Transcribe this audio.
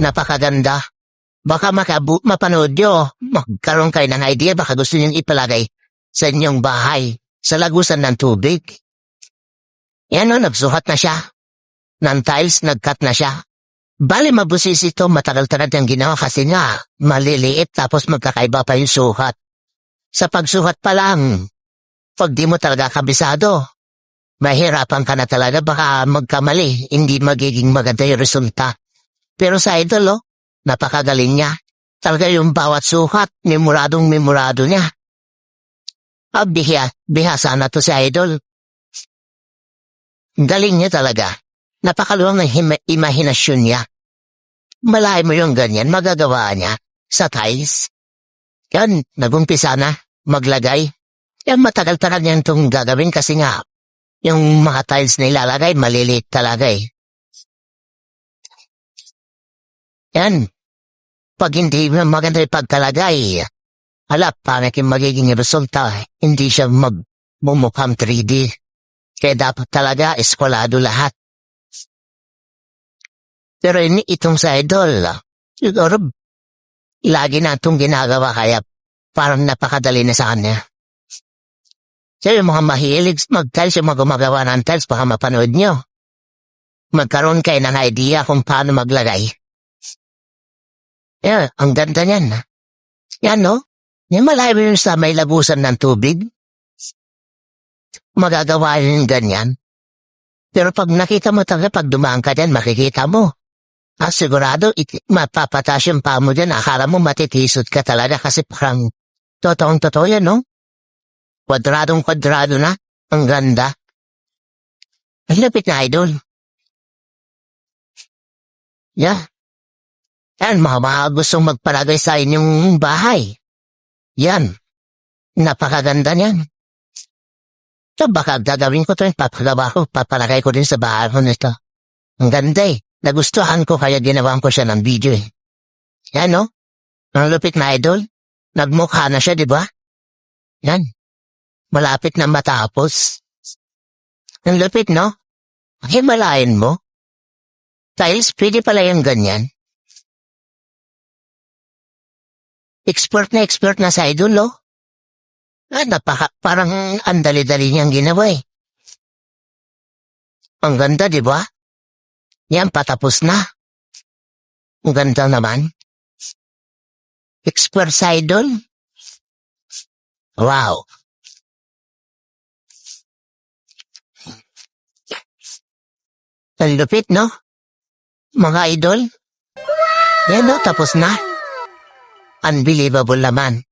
Napakaganda. Baka mapanood nyo. Magkaroon kayo ng idea. Baka gusto nyo ipalagay sa inyong bahay. Sa lagusan ng tubig. Yan o, nagsukat na siya. Ng tiles, nagcut na siya. Bali mabusis ito, matagal-tagal yung ginawa kasi nga, maliliit tapos magkakaiba pa yung sukat. Sa pagsukat pa lang, pag di mo talaga kabisado, mahirapan ka na talaga, baka magkamali, hindi magiging maganda yung resulta. Pero sa idol, napakagaling niya. Talaga yung bawat sukat, memorado niya. Bihasa na to si idol. Galing niya talaga. Napakaluwang ng imahinasyon niya. Malay mo yung ganyan, magagawa niya sa tiles. Yan, nagumpisa na, maglagay. Yan, matagal-tagal niyan itong gagawin kasi nga, yung mga tiles na ilalagay, maliliit talaga eh. Yan, pag hindi maganda yung pagkalagay, pangit yung magiging resulta. Hindi siya magmumukhang 3D. Kaya dapat talaga eskwalado lahat. Pero itong sa idol, siguro, lagi na itong ginagawa kaya parang napakadali na sa kanya. So yung mga mahilig mag-tiles, yung mga gumagawa ng tiles, baka mapanood nyo. Magkaroon kayo ng idea kung paano maglagay. Yeah, ang ganda niyan. Yan, no? Yung malayo yun sa may lagusan ng tubig. Magagawa yun ganyan. Pero pag nakita mo talaga, pag dumaan ka dyan, makikita mo. Sigurado, mapapatas yung paa mo dyan. Akala mo matitisod ka talaga kasi parang totoong-totoo yan, no? Kwadradong-kwadrado na. Ang ganda. Ang lapit na idol. Yeah. Yan, mga gustong magpalagay sa inyong bahay. Yan. Napakaganda niyan. So baka gagawin ko ito, papagawa ko, papalagay ko din sa bahay ko nito. Ang ganda eh. Nagustuhan ko kaya ginawan ko siya ng video eh. Yan no? Ang lupit na idol. Nagmukha na siya, di ba? Yan. Malapit na matapos. Ang lupit, no? Himalayan mo. Tiles, pwede pala yung ganyan. Expert na sa idol, oh. Parang ang dali-dali niyang ginawa eh. Ang ganda, di ba? Yan, patapos na. Ang ganda naman. Expert sa idol. Wow. Ang lupit, no? Mga idol. Yan, no? Tapos na. Unbelievable naman.